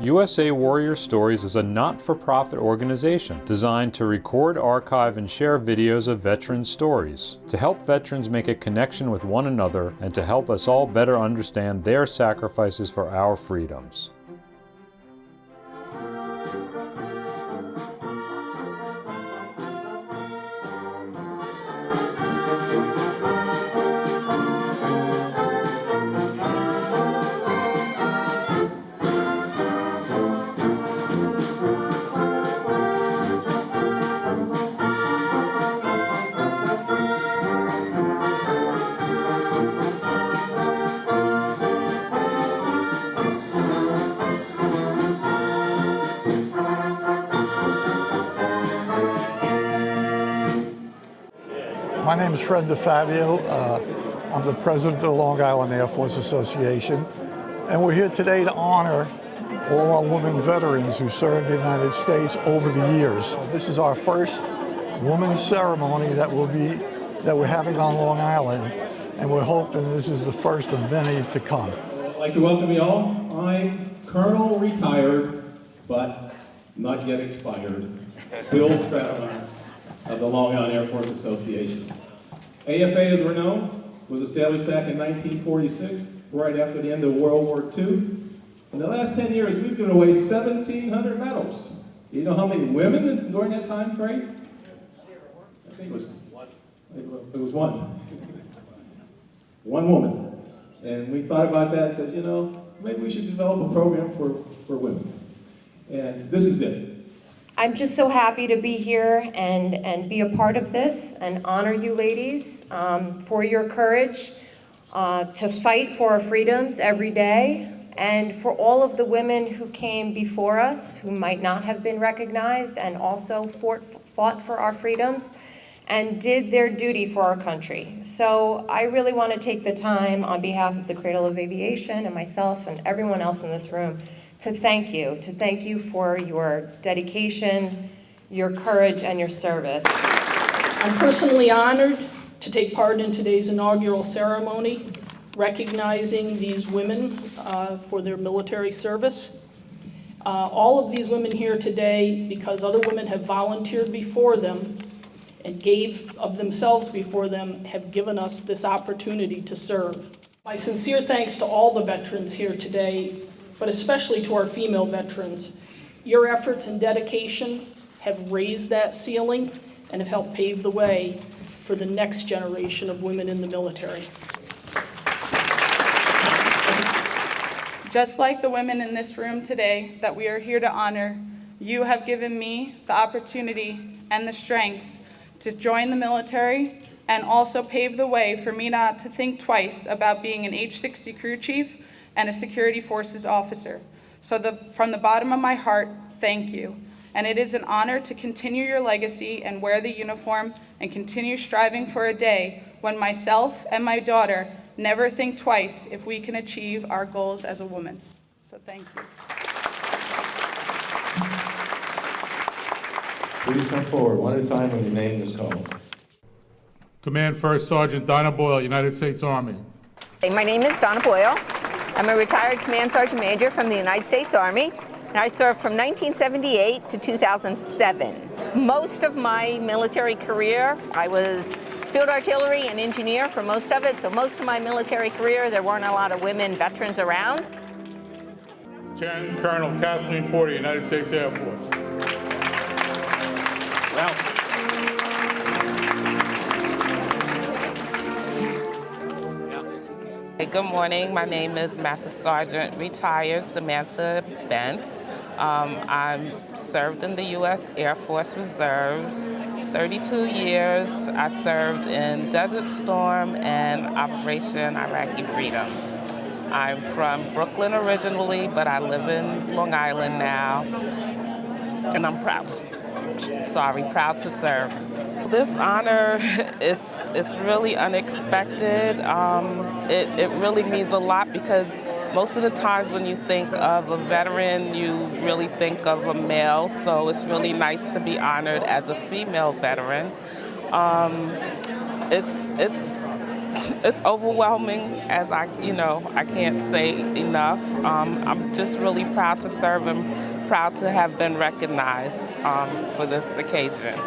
USA Warrior Stories is a not-for-profit organization designed to record, archive, and share videos of veteran stories, to help veterans make a connection with one another and to help us all better understand their sacrifices for our freedoms. My name is Fred DeFabio. I'm the president of the Long Island Air Force Association, and we're here today to honor all our women veterans who served the United States over the years. This is our first women's ceremony that we're having on Long Island, and we're hoping this is the first of many to come. I'd like to welcome you all. I'm Colonel retired, but not yet expired, Bill Stratton of the Long Island Air Force Association. AFA, as we're known, was established back in 1946, right after the end of World War II. In the last 10 years, we've given away 1,700 medals. Do you know how many women during that time frame? I think it was one. It was one. One woman. And we thought about that and said, you know, maybe we should develop a program for women. And this is it. I'm just so happy to be here and be a part of this and honor you ladies for your courage to fight for our freedoms every day, and for all of the women who came before us who might not have been recognized and also fought for our freedoms and did their duty for our country. So I really want to take the time on behalf of the Cradle of Aviation and myself and everyone else in this room to thank you for your dedication, your courage, and your service. I'm personally honored to take part in today's inaugural ceremony, recognizing these women for their military service. All of these women here today, because other women have volunteered before them and gave of themselves before them, have given us this opportunity to serve. My sincere thanks to all the veterans here today, but especially to our female veterans. Your efforts and dedication have raised that ceiling and have helped pave the way for the next generation of women in the military. Just like the women in this room today that we are here to honor, you have given me the opportunity and the strength to join the military and also pave the way for me not to think twice about being an H-60 crew chief and a security forces officer. So from the bottom of my heart, thank you. And it is an honor to continue your legacy and wear the uniform and continue striving for a day when myself and my daughter never think twice if we can achieve our goals as a woman. So thank you. Please come forward one at a time when your name is called. Command First Sergeant Donna Boyle, United States Army. Hey, my name is Donna Boyle. I'm a retired Command Sergeant Major from the United States Army, and I served from 1978 to 2007. Most of my military career, I was field artillery and engineer for most of it, so most of my military career, there weren't a lot of women veterans around. Lieutenant Colonel Kathleen Porter, United States Air Force. Well. Good morning. My name is Master Sergeant Retired Samantha Bent. I served in the U.S. Air Force Reserves 32 years. I served in Desert Storm and Operation Iraqi Freedoms. I'm from Brooklyn originally, but I live in Long Island now, and I'm proud to serve. This honor is really unexpected. It really means a lot because most of the times when you think of a veteran, you really think of a male, so it's really nice to be honored as a female veteran. It's It's overwhelming, as I can't say enough. I'm just really proud to serve and proud to have been recognized for this occasion.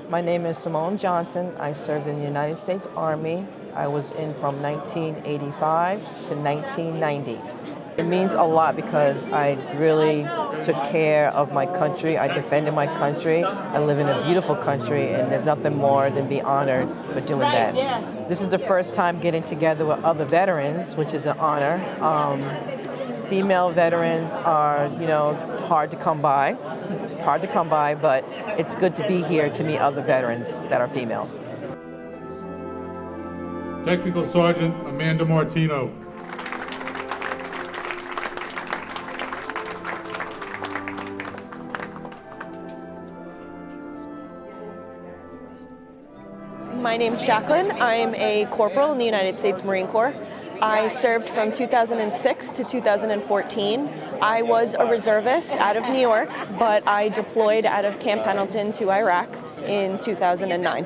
My name is Simone Johnson. I served in the United States Army. I was in from 1985 to 1990. It means a lot because I really took care of my country. I defended my country. I live in a beautiful country, and there's nothing more than be honored for doing that. This is the first time getting together with other veterans, which is an honor. Female veterans are, hard to come by, but it's good to be here to meet other veterans that are females. Technical Sergeant Amanda Martino. My name's Jacqueline. I'm a corporal in the United States Marine Corps. I served from 2006 to 2014. I was a reservist out of New York, but I deployed out of Camp Pendleton to Iraq in 2009.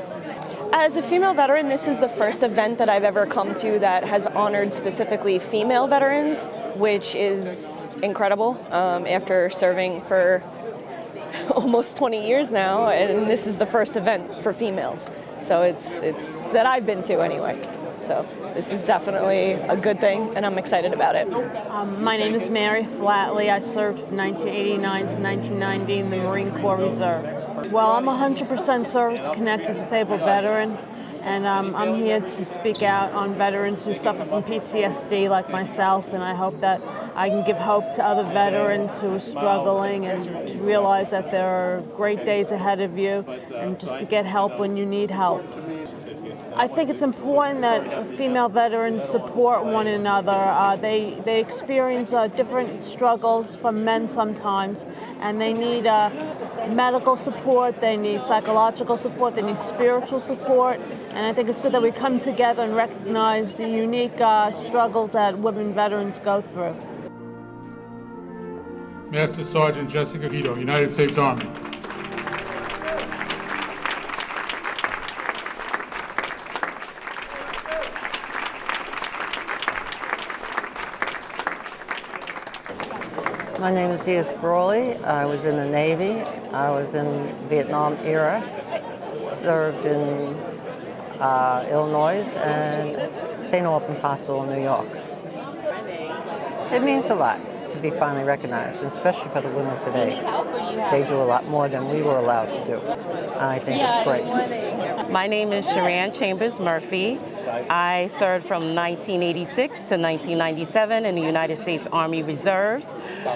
As a female veteran, this is the first event that I've ever come to that has honored specifically female veterans, which is incredible after serving for almost 20 years now, and this is the first event for females. So it's that I've been to anyway. So this is definitely a good thing, and I'm excited about it. My name is Mary Flatley. I served from 1989 to 1990 in the Marine Corps Reserve. Well, I'm a 100% service-connected disabled veteran, and I'm here to speak out on veterans who suffer from PTSD like myself, and I hope that I can give hope to other veterans who are struggling and to realize that there are great days ahead of you and just to get help when you need help. I think it's important that female veterans support one another. They experience different struggles from men sometimes, and they need medical support, they need psychological support, they need spiritual support, and I think it's good that we come together and recognize the unique struggles that women veterans go through. Master Sergeant Jessica Guido, United States Army. My name is Edith Brawley. I was in the Navy. I was in Vietnam era. Served in Illinois and St. Albans Hospital in New York. It means a lot to be finally recognized, especially for the women today. They do a lot more than we were allowed to do. I think it's great. My name is Sharan Chambers Murphy. I served from 1986 to 1997 in the United States Army Reserves.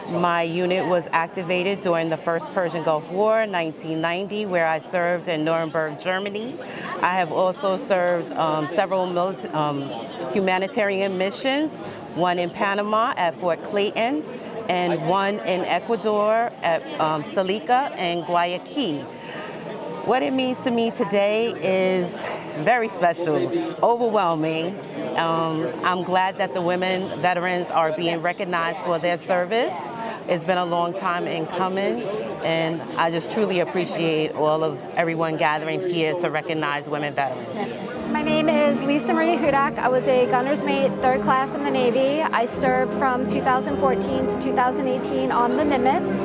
My unit was activated during the first Persian Gulf War, 1990, where I served in Nuremberg, Germany. I have also served several humanitarian missions, one in Panama at Fort Clayton, and one in Ecuador at Salica and Guayaquil. What it means to me today is very special, overwhelming. I'm glad that the women veterans are being recognized for their service. It's been a long time in coming, and I just truly appreciate everyone gathering here to recognize women veterans. My name is Lisa Marie Hudak. I was a gunner's mate, 3rd class in the Navy. I served from 2014 to 2018 on the Nimitz.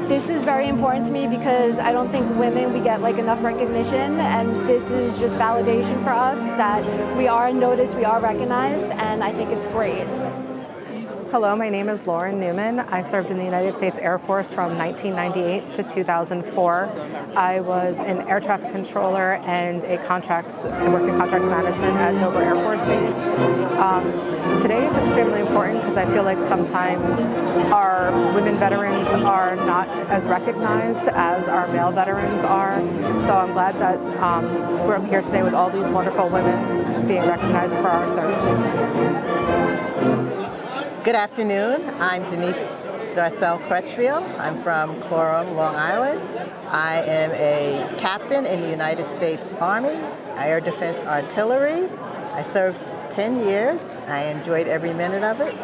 This is very important to me because I don't think we get enough recognition, and this is just validation for us that we are noticed, we are recognized, and I think it's great. Hello, my name is Lauren Newman. I served in the United States Air Force from 1998 to 2004. I was an air traffic controller and worked in contracts management at Dover Air Force Base. Today is extremely important because I feel like sometimes our women veterans are not as recognized as our male veterans are. So I'm glad that we're here today with all these wonderful women being recognized for our service. Good afternoon. I'm Denise Darcel Crutchfield. I'm from Coram, Long Island. I am a captain in the United States Army, Air Defense Artillery. I served 10 years. I enjoyed every minute of it.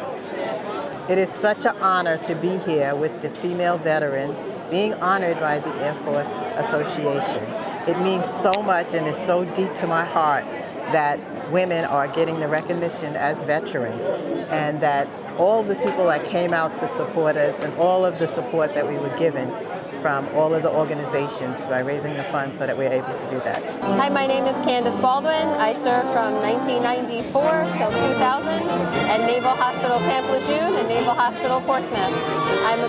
It is such an honor to be here with the female veterans, being honored by the Air Force Association. It means so much and is so deep to my heart that women are getting the recognition as veterans, and that all the people that came out to support us and all of the support that we were given from all of the organizations by raising the funds so that we're able to do that. Hi, my name is Candace Baldwin. I served from 1994 till 2000 at Naval Hospital Camp Lejeune and Naval Hospital Portsmouth. I'm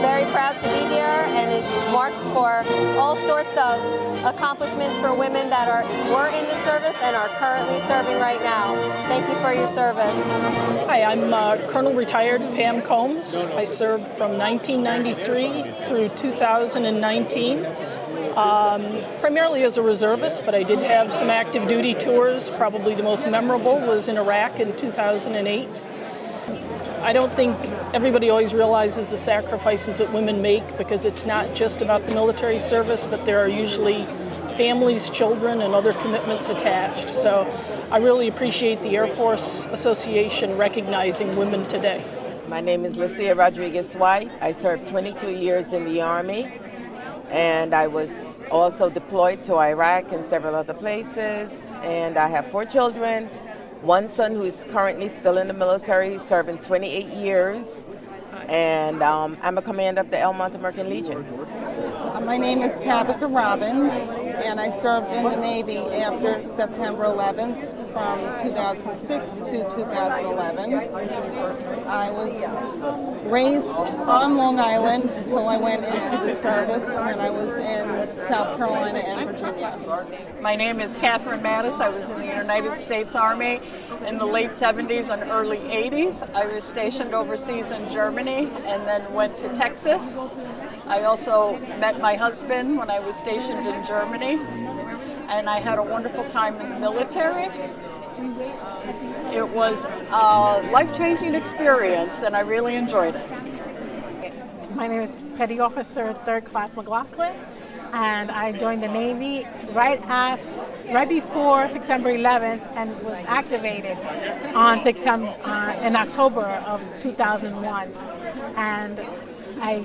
very proud to be here, and it marks for all sorts of accomplishments for women that were in the service and are currently serving right now. Thank you for your service. Hi, I'm Colonel Retired Pam Combs. I served from 1993 through 2019, primarily as a reservist, but I did have some active duty tours. Probably the most memorable was in Iraq in 2008. I don't think everybody always realizes the sacrifices that women make, because it's not just about the military service, but there are usually families, children, and other commitments attached. So I really appreciate the Air Force Association recognizing women today. My name is Lucia Rodriguez White. I served 22 years in the Army, and I was also deployed to Iraq and several other places. And I have 4 children, one son who is currently still in the military, serving 28 years, and I'm a commander of the Elmont American Legion. My name is Tabitha Robbins, and I served in the Navy after September 11th from 2006 to 2011. I was raised on Long Island until I went into the service, and I was in South Carolina and Virginia. My name is Catherine Mattis. I was in the United States Army in the late 70s and early 80s. I was stationed overseas in Germany and then went to Texas. I also met my husband when I was stationed in Germany, and I had a wonderful time in the military. It was a life-changing experience, and I really enjoyed it. My name is Petty Officer 3rd Class McLaughlin, and I joined the Navy right before September 11th, and was activated on in October of 2001. And I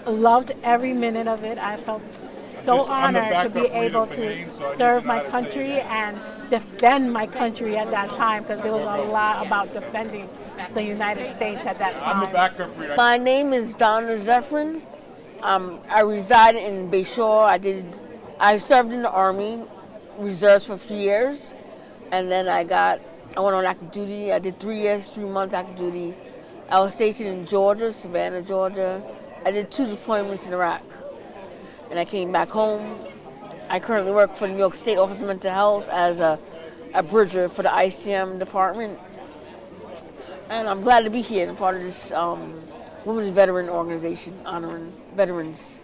loved every minute of it. I felt so honored to be able to serve my country and defend my country at that time, because there was a lot about defending the United States at that time. My name is Donna Zephyrin. I reside in Bayshore. I served in the Army Reserves for 3 years, and then I went on active duty. I did 3 years, 3 months active duty. I was stationed in Georgia, Savannah, Georgia. I did 2 deployments in Iraq, and I came back home. I currently work for the New York State Office of Mental Health as a bridger for the ICM department, and I'm glad to be here and part of this Women's Veteran Organization honoring veterans.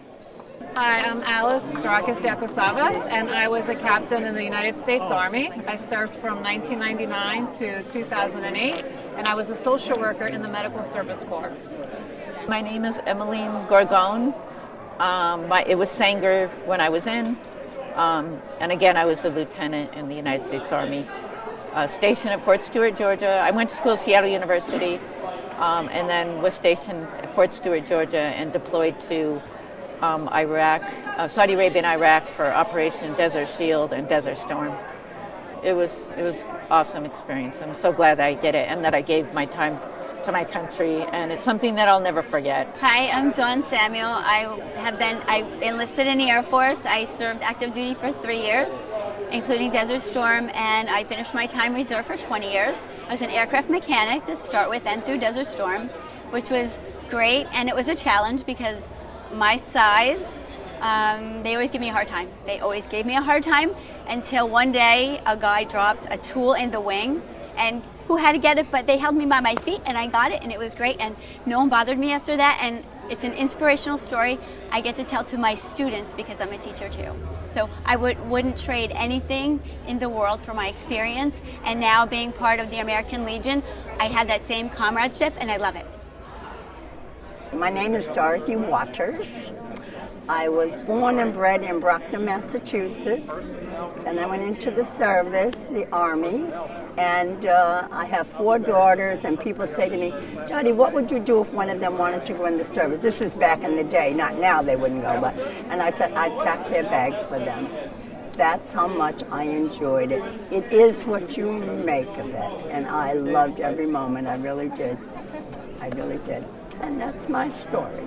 Hi, I'm Alice Psarakis Diakosavas, and I was a captain in the United States Army. I served from 1999 to 2008, and I was a social worker in the Medical Service Corps. My name is Emmeline Gorgon. It was Sanger when I was in, and again I was a lieutenant in the United States Army, stationed at Fort Stewart, Georgia. I went to school at Seattle University, and then was stationed at Fort Stewart, Georgia, and deployed to Iraq, Saudi Arabia and Iraq for Operation Desert Shield and Desert Storm. It was awesome experience. I'm so glad that I did it and that I gave my time to my country, and it's something that I'll never forget. Hi, I'm Dawn Samuel. I enlisted in the Air Force. I served active duty for 3 years, including Desert Storm, and I finished my time reserve for 20 years. I was an aircraft mechanic to start with and through Desert Storm, which was great, and it was a challenge because my size, they always give me a hard time. They always gave me a hard time until one day a guy dropped a tool in the wing, and who had to get it, but they held me by my feet and I got it, and it was great, and no one bothered me after that, and it's an inspirational story I get to tell to my students because I'm a teacher too. So I wouldn't trade anything in the world for my experience, and now being part of the American Legion, I have that same comradeship and I love it. My name is Dorothy Waters. I was born and bred in Brockton, Massachusetts, and I went into the service, the Army, and I have 4 daughters, and people say to me, Daddy, what would you do if one of them wanted to go in the service? This is back in the day, not now, they wouldn't go, and I said I'd pack their bags for them. That's how much I enjoyed it. It is what you make of it, and I loved every moment. I really did. I really did. And that's my story.